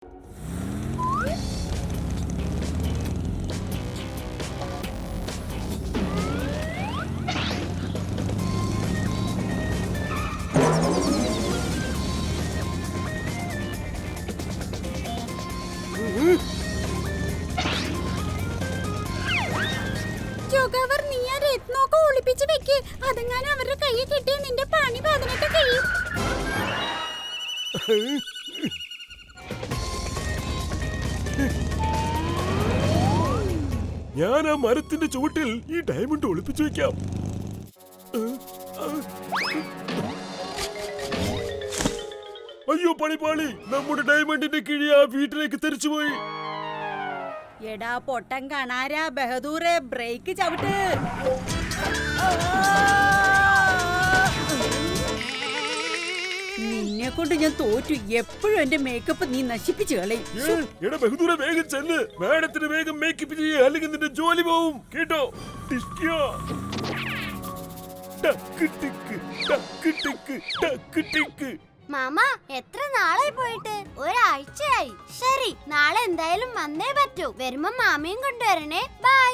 ജോഗവർ, നീ ആ രത്നമൊക്കെ ഒളിപ്പിച്ച് വെക്ക്. അതെങ്ങാനും അവരുടെ കയ്യിൽ കിട്ടിയ നിന്റെ പണി 18 കഴിയും. ഞാൻ ആ മരത്തിന്റെ ചുവട്ടിൽ ഈ ഡയമണ്ട് ഒളിപ്പിച്ചു വെക്കാം. അയ്യോ പണിപാളി, നമ്മുടെ ഡയമണ്ടിന്റെ കിഴി ആ വീട്ടിലേക്ക് തെറിച്ചുപോയി. എടാ പൊട്ടൻ കാണാരാ ബഹദൂറെ, ബ്രേക്ക് ചവിട്ട്. നിന്നെ കൊണ്ട് ഞാൻ തോറ്റു. എപ്പോഴും എന്റെ മേക്കപ്പ് നീ നശിപ്പിച്ചു കളയും. എടാ ബഹദൂറെ, വേഗം ചെല്ല്. മാഡത്തിന് വേഗം മേക്കപ്പ് ചെയ്യ, അല്ലെങ്കിൽ നിന്റെ ജോലി പോവും കേട്ടോ. മാമ, എത്ര നാളായി പോയിട്ട്? ഒരാഴ്ചയായി. ശരി, നാളെ എന്തായാലും വന്നേ പറ്റൂ. വരുമ്പോ മാമയും കൊണ്ടുവരണേ. ബൈ.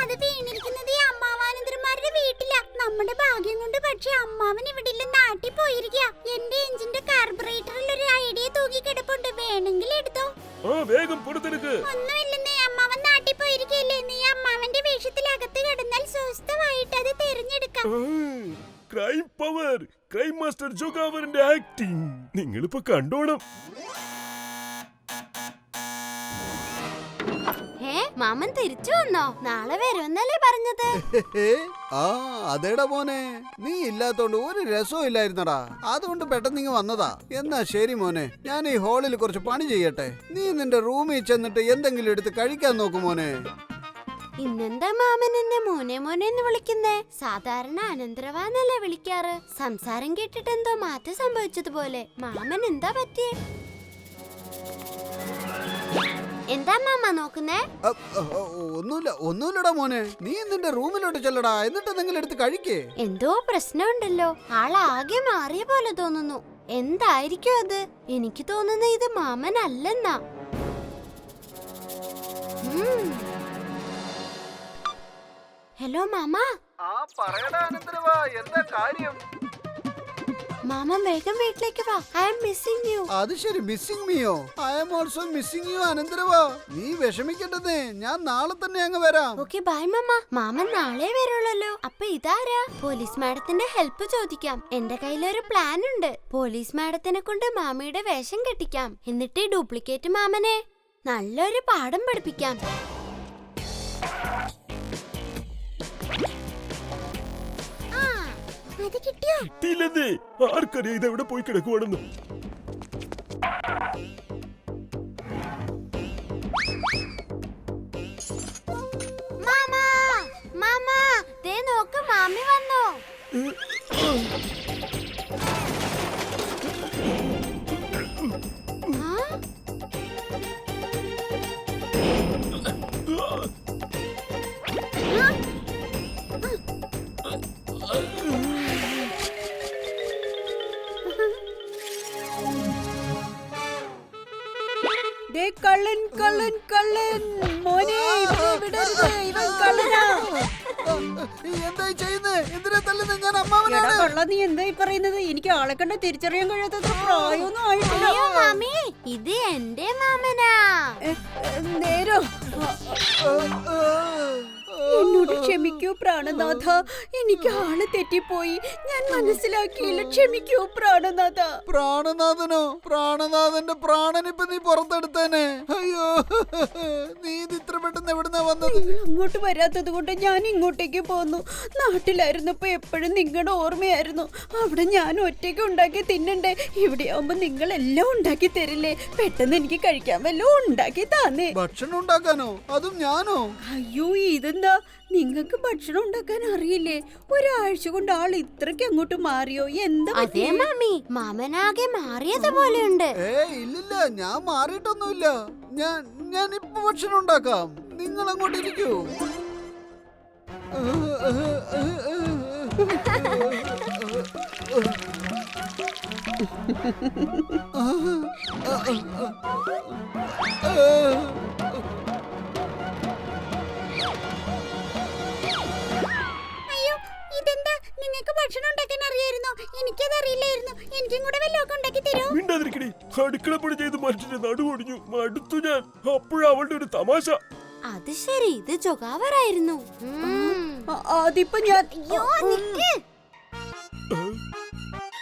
അത് വീണിരിക്കുന്നത് ഈ അമ്മാവാനന്തരന്മാരുടെ വീട്ടില. നമ്മുടെ ഭാഗ്യം കൊണ്ട് പക്ഷെ അമ്മാവൻ ഇവിടെ നാട്ടിൽ പോയിരിക്കുക. എന്റെ എഞ്ചിന്റെ കാർബറേറ്ററിൽ ഒരു ഐഡിയ തൂക്കി കിടപ്പുണ്ട്, വേണമെങ്കിൽ എടുത്തോ. വേഗം പുറത്തെടുക്ക്. ഒന്നുമില്ലെന്നേ, അമ്മാവൻ നാട്ടിൽ പോയിരിക്കല്ലേ. നീ അമ്മാവന്റെ വേഷത്തിൽ അകത്ത് കിടന്നാൽ സ്വസ്ഥമായിട്ട് അത് തിരഞ്ഞെടുക്കാം. ക്രൈം പവർ, ക്രൈം മാസ്റ്റർ ജോഗാവറിന്റെ ആക്ടിംഗ് നിങ്ങളിപ്പോ കണ്ടോണം. മാമൻ തിരിച്ചു വന്നോ? നാളെ വരുമെന്നല്ലേ പറഞ്ഞത്? അതേടാ മോനെ, നീ ഇല്ലാത്തോണ്ട് ഒരു രസവും ഇല്ലായിരുന്നടാ. അതുകൊണ്ട് പെട്ടെന്ന് ഇങ്ങ് വന്നതാ. എന്നാ ശരി മോനെ, ഞാൻ ഈ ഹാളിൽ കുറച്ച് പണി ചെയ്യട്ടെ. നീ നിന്റെ റൂമിൽ ചെന്നിട്ട് എന്തെങ്കിലും എടുത്ത് കഴിക്കാൻ നോക്കും മോനെ. ഇന്നെന്താ മാമൻ എന്നെ മോനെ മോനെ എന്ന് വിളിക്കുന്നേ? സാധാരണ അനന്തരവാന്നല്ലേ വിളിക്കാറ്. സംസാരം കേട്ടിട്ട് എന്തോ മാറ്റം സംഭവിച്ചതുപോലെ. മാമൻ എന്താ പറ്റിയേ? എന്താ മാമ നോക്കുന്നേ? ഒന്നുമില്ലടാ മോനെ, നീ നിന്റെ റൂമിലോട്ട് ചെല്ലടാ. എന്നിട്ട് എന്തെങ്കിലും എടുത്ത് കഴിക്കേ. എന്തോ പ്രശ്നമുണ്ടല്ലോ. ആളാകെ മാറിയ പോലെ തോന്നുന്നു. എന്തായിരിക്കും അത്? എനിക്ക് തോന്നുന്നു ഇത് മാമൻ അല്ലെന്നാ. Hello mama. എന്താ കാര്യം? മാമൻ വേഗം വീട്ടിലേക്ക് വാ. I am missing you. അത് ശരി, മിസ്സിംഗ് മീയോ? I am also missing you അനന്തരവാ. നീ വിഷമിക്കേണ്ടതേ, ഞാൻ നാളെ തന്നെ അങ്ങ് വരാം. ഓക്കെ ബൈ മാമ. മാമൻ നാളെ വരുള്ളല്ലോ. അപ്പൊ ഇതാരാ? പോലീസ് മാഡത്തിന്റെ ഹെൽപ്പ് ചോദിക്കാം. എന്റെ കയ്യിലൊരു പ്ലാൻ ഉണ്ട്. പോലീസ് മാഡത്തിനെ കൊണ്ട് മാമിയുടെ വേഷം കെട്ടിക്കാം. എന്നിട്ട് ഡ്യൂപ്ലിക്കേറ്റ് മാമനെ നല്ലൊരു പാഠം പഠിപ്പിക്കാം. കിട്ടിയില്ലെന്നേ. ആർക്കറിയാം ഇതെവിടെ പോയി കിടക്കുവാണെന്ന്. മാമാ, മാമാ, ദേ നോക്ക്, മാമി വന്നു. കള്ളൻ കള്ളൻ കള്ളൻ മോനെ, വിടരുത്, ഇവൻ കള്ളനാ. എന്തായി ചെയ്യുന്നേ? എന്തിനാ തല്ലുന്നേ? ഞാൻ അമ്മാവനാണ്. കള്ള, നീ എന്തായി പറയുന്നത്? എനിക്ക് ആളെ കണ്ട തിരിച്ചറിയാൻ കഴിയാത്തത്ര പ്രായമൊന്നും ആയിട്ടില്ല. അയ്യോ മാമി, ഇത് എന്റെ മാമനാ. നേരോ? എന്നോട് ക്ഷമിക്കൂ പ്രാണനാഥ, എനിക്ക് ആള് തെറ്റിപ്പോയി. ഞാൻ മനസ്സിലാക്കിയില്ല. ക്ഷമിക്കൂ പ്രാണനാഥ. പ്രാണനാഥനോ? പ്രാണനാഥന്റെ പ്രാണനിപ്പൊ നീ പുറത്തെടുത്തേനെ. അയ്യോ, നീ ഇത് ഇത്ര പെട്ടെന്ന് എവിടുന്നാ വന്നത്? നിങ്ങൾ അങ്ങോട്ട് വരാത്തത് കൊണ്ട് ഞാൻ ഇങ്ങോട്ടേക്ക് പോന്നു. നാട്ടിലായിരുന്നപ്പോ എപ്പോഴും നിങ്ങളുടെ ഓർമ്മയായിരുന്നു. അവിടെ ഞാൻ ഒറ്റയ്ക്ക് ഉണ്ടാക്കി തിന്നണ്ടേ? ഇവിടെ ആവുമ്പോ നിങ്ങൾ എല്ലാം ഉണ്ടാക്കി തരില്ലേ? പെട്ടെന്ന് എനിക്ക് കഴിക്കാൻ വല്ലോ ഉണ്ടാക്കി താന്നേ. ഭക്ഷണം ഉണ്ടാക്കാനോ? അതും ഞാനോ? അയ്യോ, ഇതെന്താ? നിങ്ങൾക്ക് ഭക്ഷണം ഉണ്ടാക്കാൻ അറിയില്ലേ? ഒരാഴ്ച കൊണ്ട് ആൾ ഇത്രയ്ക്ക് അങ്ങോട്ട് മാറിയോ? എന്താ? അതേ മാമി, മാമനാകെ മാറിയതുപോലെയുണ്ട്. ഇല്ലില്ല, ഞാൻ മാറിയിട്ടൊന്നുമില്ല. ഞാൻ ഇപ്പൊ ഭക്ഷണം ഉണ്ടാക്കാം. നിങ്ങൾ അങ്ങോട്ട് ഇരിക്കൂ. അയ്യോ, ഇതെന്താ? നിങ്ങൾക്ക് ഭക്ഷണം ഉണ്ടാക്കാൻ അറിയായിരുന്നോ? എനിക്കത് അറിയില്ലായിരുന്നു. എനിക്കും കൂടെ വല്ലതൊക്കെ ഉണ്ടാക്കി തരോ? മിണ്ടാതിരിക്കടി. അടുക്കളപ്പണി ചെയ്ത് മനുഷ്യന്റെ നടുവൊടിഞ്ഞു മടുത്തു ഞാൻ. അപ്പോഴാ അവളുടെ ഒരു തമാശ. അത് ശരി, ഇത് ജൊഗാവറായിരുന്നു. അതിപ്പോ ഞാൻ അയ്യോ, നിക്ക്.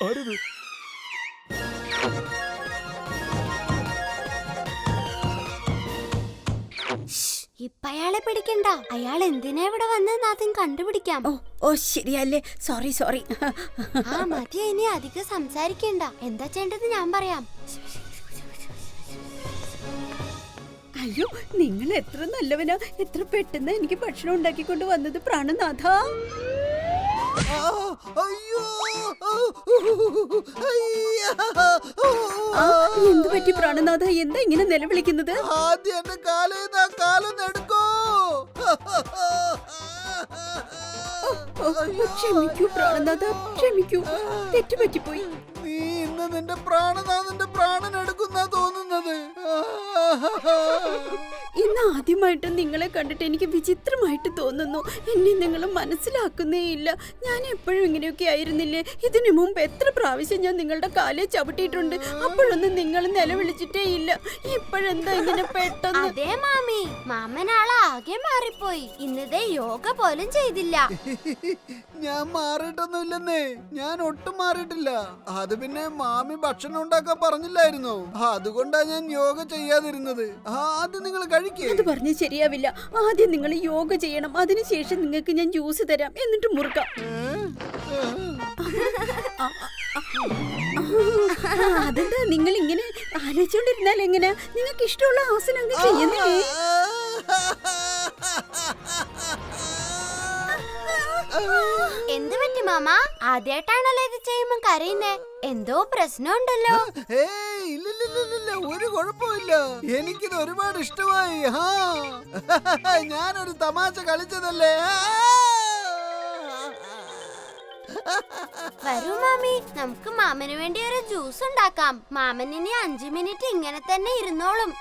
ആരത്? ഇപ്പൊ അയാളെ പിടിക്കണ്ട. അയാൾ എന്തിനാ ഇവിടെ വന്നെന്ന് ആദ്യം കണ്ടുപിടിക്കാം. ഓ ശരിയല്ലേ. Sorry sorry. ആ മതി, ഇനി അധികം സംസാരിക്കണ്ട. എന്താ ചെയ്യേണ്ടത് ഞാൻ പറയാം. അയ്യോ, നിങ്ങൾ എത്ര നല്ലവനാ. എത്ര പെട്ടെന്ന് എനിക്ക് ഭക്ഷണം ഉണ്ടാക്കിക്കൊണ്ട് വന്നത് പ്രാണനാഥ. അയ്യോ, എന്തു പറ്റി പ്രാണനാഥ? എന്താ ഇങ്ങനെ നിലവിളിക്കുന്നത്? ആദ്യം എന്റെ കാലേന്ന് ആ കാലൊന്ന് എടുക്കോ. ക്ഷമിക്കൂ പ്രാണനാഥ, ക്ഷമിക്കൂ. തെറ്റുപറ്റിപ്പോയി. നീ ഇന്ന് നിന്റെ പ്രാണനാഥന്റെ പ്രാണൻ എടുക്കുന്ന തോന്നുന്നത്. ഇന്ന് ആദ്യമായിട്ട് നിങ്ങളെ കണ്ടിട്ട് എനിക്ക് വിചിത്രമായിട്ട് തോന്നുന്നു. എന്നെ നിങ്ങൾ മനസ്സിലാക്കുന്നേ ഇല്ല. ഞാൻ എപ്പോഴും ഇങ്ങനെയൊക്കെ ആയിരുന്നില്ലേ? ഇതിനു മുമ്പ് എത്ര പ്രാവശ്യം ഞാൻ നിങ്ങളുടെ കാലിൽ ചവിട്ടിയിട്ടുണ്ട്. അപ്പോഴൊന്നും നിങ്ങൾ നിലവിളിച്ചിട്ടേ ഇല്ല. ഇപ്പോഴെന്താ ഇങ്ങനെ പെട്ടെന്ന്? അതെ മാമി, മാമനാളാകെ മാറിപ്പോയി. ഇന്നതേ യോഗ പോലും ചെയ്തില്ല. ഞാൻ മാറിയിട്ടൊന്നുമില്ലെന്നേ. ഞാൻ ഒട്ടും മാറിയിട്ടില്ല. അത് പിന്നെ മാമി ഭക്ഷണം ഉണ്ടാക്കാൻ പറഞ്ഞില്ലായിരുന്നോ? അതുകൊണ്ടാ ഞാൻ യോഗ ചെയ്യാതിരുന്നത്. ആദ്യം നിങ്ങൾ കഴിക്കേ. അത് പറഞ്ഞ് ശരിയാവില്ല. ആദ്യം നിങ്ങൾ യോഗ ചെയ്യണം. അതിനുശേഷം നിങ്ങൾക്ക് ഞാൻ ജ്യൂസ് തരാം, എന്നിട്ട് മുറുക്കാം. അതെന്താ നിങ്ങൾ ഇങ്ങനെ ആലോചിച്ചോണ്ടിരുന്നാൽ എങ്ങനെയാ? നിങ്ങൾക്ക് ഇഷ്ടമുള്ള ആസനം അങ്ങ് ചെയ്യുന്നേ. എന്ത് പറ്റി മാമ? ആദ്യമായിട്ടാണല്ലോ ഇത് ചെയ്യുമ്പോ കരയുന്നേ. എന്തോ പ്രശ്നമുണ്ടല്ലോ. ഇല്ല, ഒരു കുഴപ്പമില്ല. എനിക്കിത് ഒരുപാട് ഇഷ്ടമായി. ഞാനൊരു തമാശ കളിച്ചതല്ലേ. വരൂ മാമി, നമുക്ക് മാമന് വേണ്ടി ഒരു ജ്യൂസ് ഉണ്ടാക്കാം. മാമൻ ഇനി 5 മിനിറ്റ് ഇങ്ങനെ തന്നെ ഇരുന്നോളും.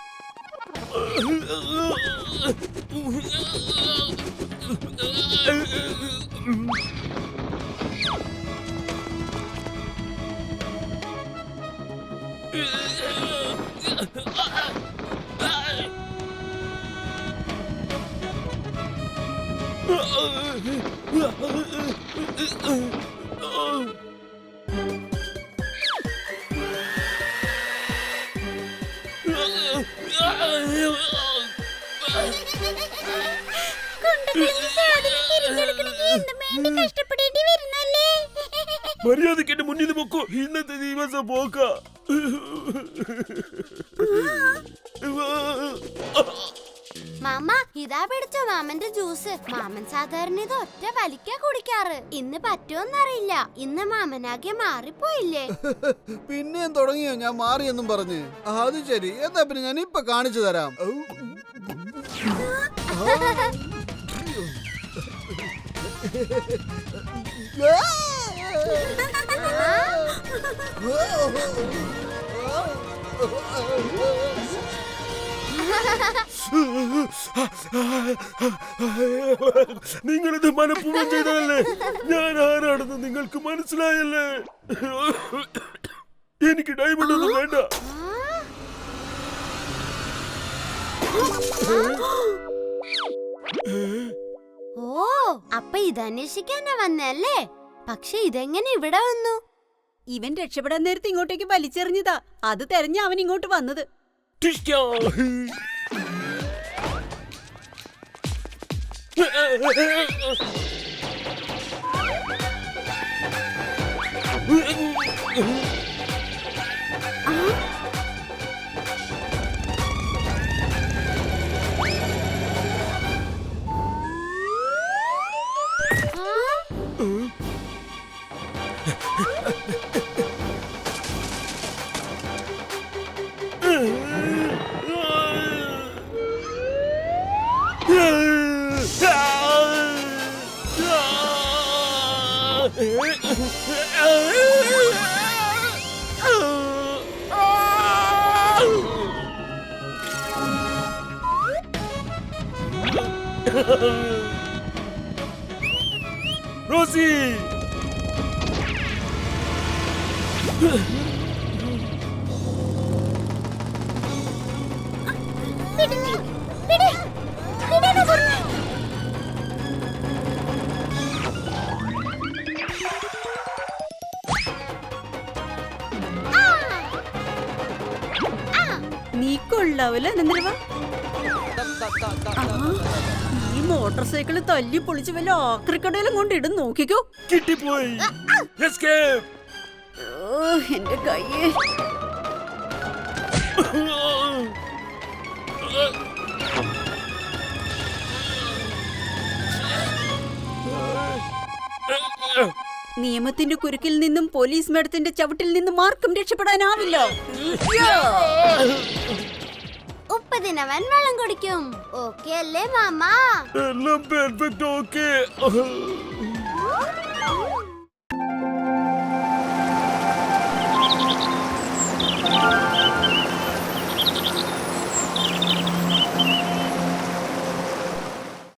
മര്യാദക്ക് എന്റെ മുന്നിൽ പൊക്കോ. ഇന്നത്തെ ദിവസം പോക്ക. മാമ, ഇതാ പിടിച്ചോ മാമന്റെ ജ്യൂസ്. മാമൻ സാധാരണ ഇത് ഒറ്റ വലിക്കാ കുടിക്കാറ്. ഇന്ന് പറ്റുമെന്നറിയില്ല. ഇന്ന് മാമനാകെ മാറിപ്പോയില്ലേ? പിന്നെയും തുടങ്ങിയോ ഞാൻ മാറിയെന്നും പറഞ്ഞ്? അത് ശരി, എന്നാ പിന്നെ ഞാൻ ഇപ്പൊ കാണിച്ചു തരാം. നിങ്ങളിത് മനഃപൂർവ്വം ചെയ്തതല്ലേ? ഞാൻ ആരാണെന്ന് നിങ്ങൾക്ക് മനസ്സിലായല്ലേ? എനിക്ക് ഡയമണ്ട് ഒന്നും വേണ്ട. ഓ, അപ്പൊ ഇതന്വേഷിക്കാനാ വന്നല്ലേ? പക്ഷെ ഇതെങ്ങനെ ഇവിടെ വന്നു? ഇവൻ രക്ഷപ്പെടാൻ നേരത്തെ ഇങ്ങോട്ടേക്ക് വലിച്ചെറിഞ്ഞതാ. അത് തെരഞ്ഞ അവൻ ഇങ്ങോട്ട് വന്നത്. റോസി നീ കൊള്ളാവല്ലേ നന്ദിരവ? ഈ മോട്ടോർ സൈക്കിള് തല്ലി പൊളിച്ച് വല്ല ആക്രിക്കടയിലും കൊണ്ടിടും നോക്കിക്കോ. കിട്ടിപ്പോയി. Escape. എന്റെ കയ്യേ. നിയമത്തിന്റെ കുരുക്കിൽ നിന്നും പോലീസ് മേഡത്തിന്റെ ചവിട്ടിൽ നിന്നും ആർക്കും രക്ഷപ്പെടാനാവില്ല. ഉപ്പതിനവൻ വെള്ളം കുടിക്കും. ഓക്കെ അല്ലേ മാമ? എല്ലാം പെർഫെക്റ്റ്. ഓക്കെ.